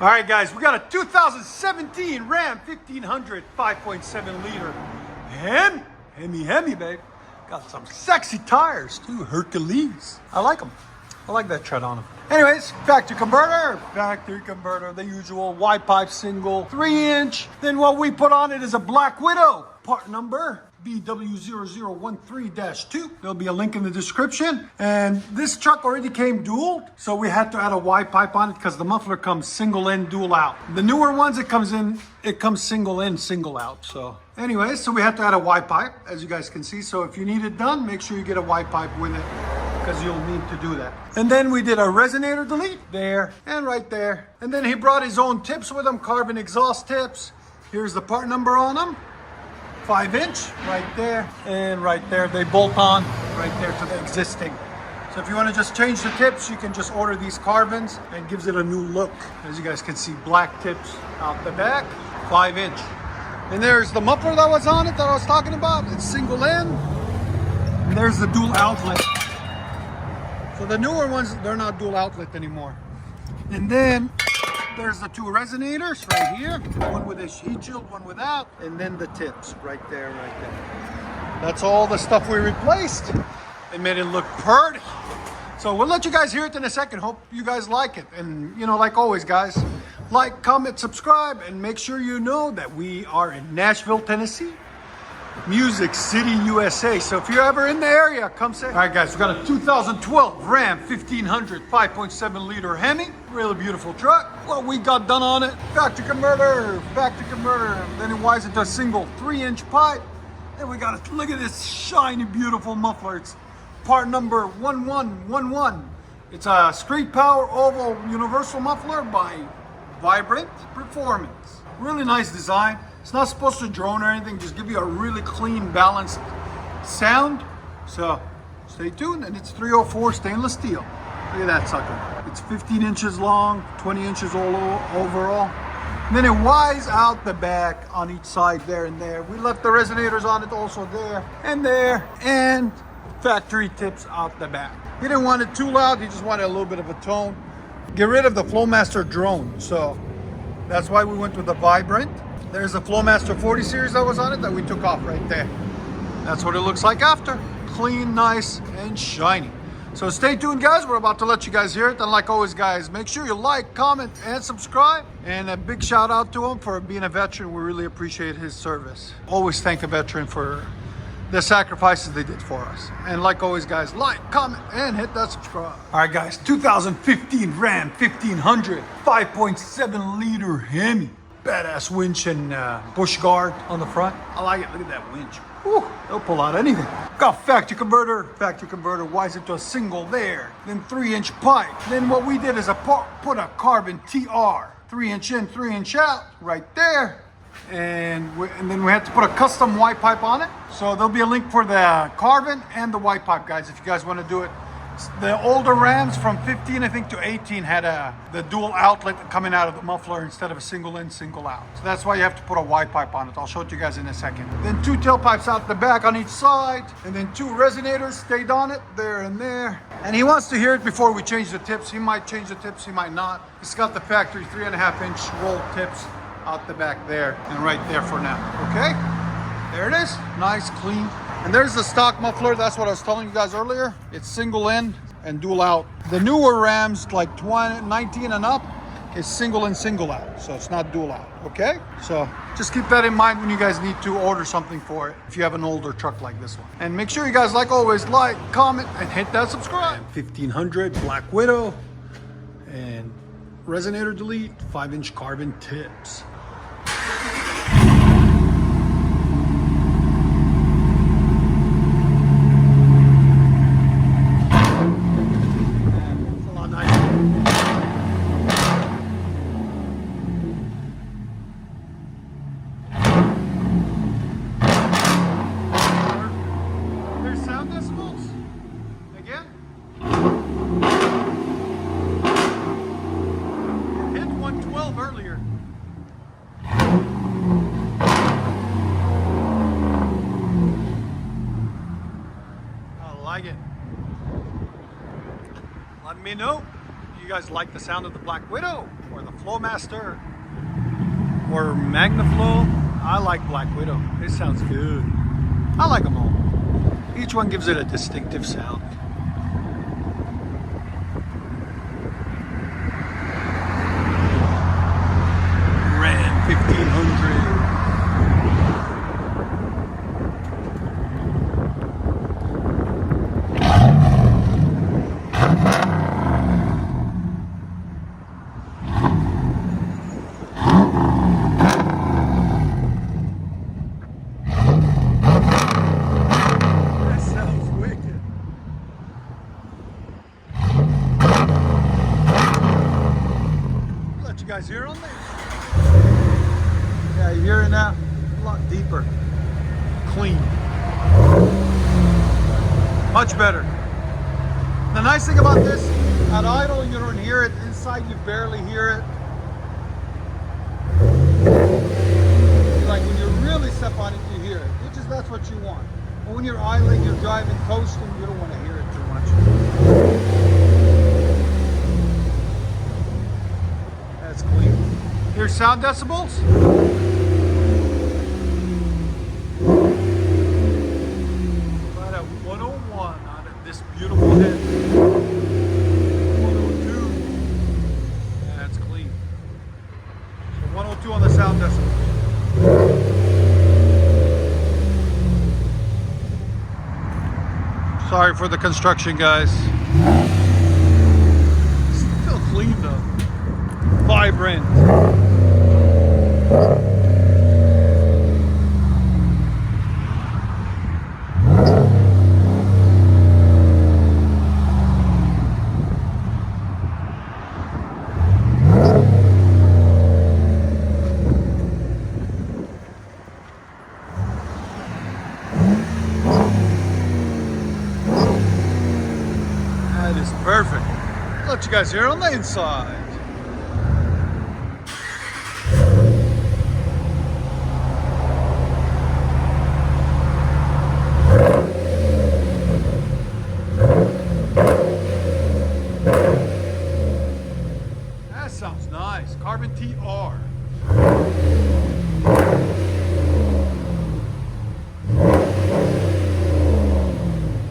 All right, guys, we got a 2017 Ram 1500 5.7 liter Hemi, babe. Got some sexy tires too, Hercules. I like them. I like that tread on them. Anyways, factory converter, the usual wide pipe single, 3-inch. Then what we put on it is a Black Widow, part number BW0013-2. There'll be a link in the description. And this truck already came dual, so we had to add a wide pipe on it because the muffler comes single in, dual out. The newer ones, it comes single in, single out. So anyways, so we had to add a wide pipe, as you guys can see. So if you need it done, make sure you get a wide pipe with it, because you'll need to do that. And then we did a resonator delete there and right there. And then he brought his own tips with him, Carven exhaust tips. Here's the part number on them. 5-inch right there and right there. They bolt on right there to the existing. So if you want to just change the tips, you can just order these Carvens, and gives it a new look. As you guys can see, black tips out the back, 5-inch. And there's the muffler that was on it that I was talking about. It's single in. And there's the dual outlet. So the newer ones, they're not dual outlet anymore. And then there's the two resonators right here. One with a heat shield, one without. And then the tips right there, right there. That's all the stuff we replaced. It made it look pretty. So we'll let you guys hear it in a second. Hope you guys like it. And you know, like always, guys, like, comment, subscribe, and make sure you know that we are in Nashville, Tennessee, Music City, USA. So if you're ever in the area, come say. All right, guys, we got a 2012 Ram 1500 5.7 liter Hemi. Really beautiful truck. What we got done on it, factory converter. Then it winds into a single 3-inch pipe. Then we got to look at this shiny, beautiful muffler. It's part number 1111. It's a straight power oval universal muffler by VIBRNAT Performance. Really nice design. It's not supposed to drone or anything, just give you a really clean, balanced sound. So stay tuned. And it's 304 stainless steel. Look at that sucker. It's 15 inches long, 20 inches all overall. And then it winds out the back on each side there and there. We left the resonators on it also there, and factory tips out the back. He didn't want it too loud, he just wanted a little bit of a tone. Get rid of the Flowmaster drone, so that's why we went with the VIBRNAT. There's a Flowmaster 40 series that was on it that we took off right there. That's what it looks like after. Clean, nice, and shiny. So stay tuned, guys. We're about to let you guys hear it. And like always, guys, make sure you like, comment, and subscribe. And a big shout out to him for being a veteran. We really appreciate his service. Always thank a veteran for the sacrifices they did for us. And like always, guys, like, comment, and hit that subscribe. All right, guys, 2015 Ram 1500 5.7 liter Hemi. Badass winch and bush guard on the front. I like it. Look at that winch. Whew, they'll pull out anything. Got factory converter winds into a single there. Then 3-inch pipe. Then what we did is put a Carven TR, 3-inch in, 3-inch out, right there. And then we had to put a custom white pipe on it. So there'll be a link for the Carven and the white pipe, guys, if you guys want to do it. The older Rams from 15, I think, to 18 had the dual outlet coming out of the muffler instead of a single in, single out. So that's why you have to put a wide pipe on it. I'll show it to you guys in a second. Then 2 tailpipes out the back on each side, and then 2 resonators stayed on it there and there. And he wants to hear it before we change the tips. He might change the tips, he might not. He's got the factory 3.5-inch roll tips out the back there and right there for now. Okay, there it is, nice, clean. And there's the stock muffler. That's what I was telling you guys earlier. It's single in and dual out. The newer Rams, like 19 and up, is single in, single out. So it's not dual out, okay? So just keep that in mind when you guys need to order something for it, if you have an older truck like this one. And make sure you guys, like always, like, comment, and hit that subscribe. 1500 Black Widow and resonator delete, 5-inch Carven tips. Earlier. I like it. Let me know. You guys like the sound of the Black Widow or the Flowmaster or Magnaflow. I like Black Widow. It sounds good. I like them all. Each one gives it a distinctive sound. Ram 1500. Guys hear on there? Yeah, you hear it now? A lot deeper. Clean. Much better. The nice thing about this, at idle you don't hear it. Inside you barely hear it. Like when you really step on it, you hear it. Which is, that's what you want. But when you're idling, you're driving, coasting, you don't want to hear it too much. That's clean. Here's sound decibels. Right at 101 on this beautiful head. 102. Yeah, that's clean. So 102 on the sound decibels. Sorry for the construction, guys. Still clean though. Vibrant. That is perfect. I'll let you guys hear on the inside. Sounds nice. Carven TR.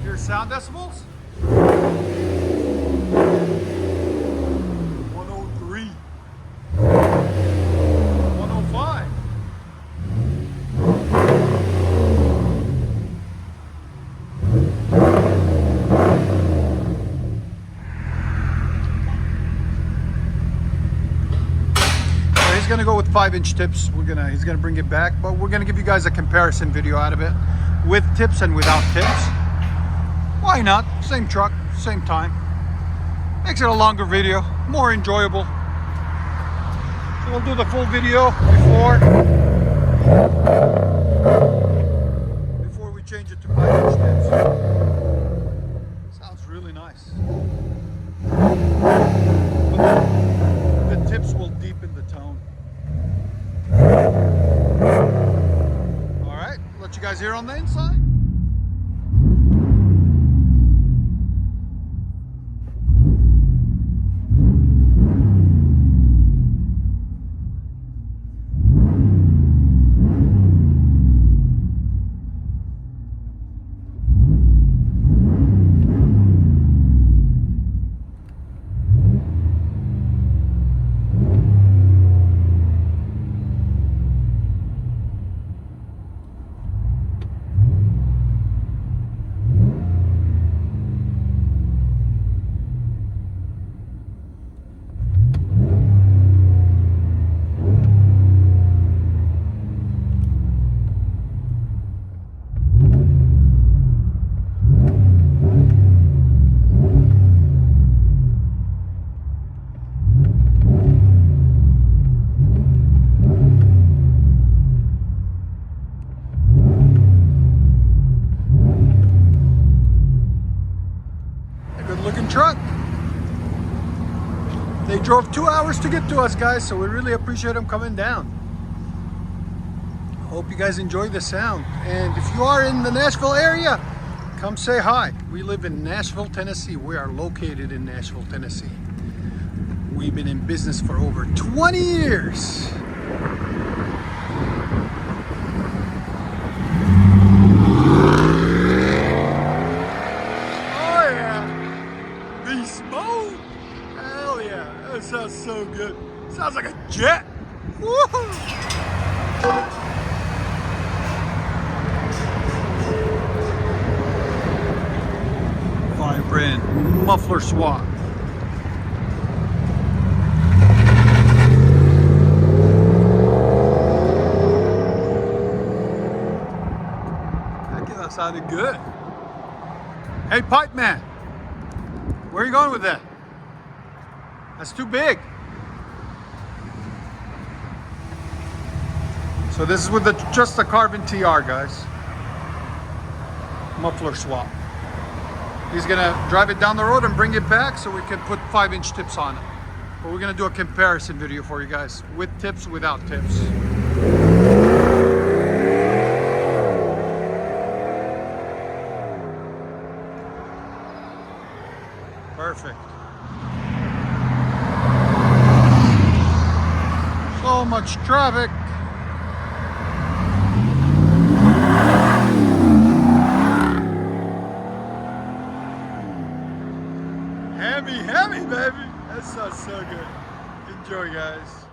Here's sound decibels. 103. 105. He's gonna go with 5-inch tips. He's gonna bring it back, but we're gonna give you guys a comparison video out of it with tips and without tips. Why not? Same truck, same time. Makes it a longer video, more enjoyable. So we'll do the full video before we change it to 5-inch tips. Sounds really nice. But the tips will deepen the tone. All right, let you guys hear on the inside. Truck. They drove 2 hours to get to us, guys, so we really appreciate them coming down. Hope you guys enjoy the sound, and if you are in the Nashville area, come say hi. We live in Nashville, Tennessee. We are located in Nashville, Tennessee. We've been in business for over 20 years. Oh yeah, beast mode. Hell yeah, that sounds so good. Sounds like a jet. Woohoo! VIBRNAT muffler swap. That sounded good. Hey, pipe man, where are you going with that? That's too big. So this is with just the Carven TR, guys. Muffler swap. He's gonna drive it down the road and bring it back so we can put 5-inch tips on it. But we're gonna do a comparison video for you guys, with tips, without tips. Perfect. So much traffic. Hemi, baby. That sounds so good. Enjoy, guys.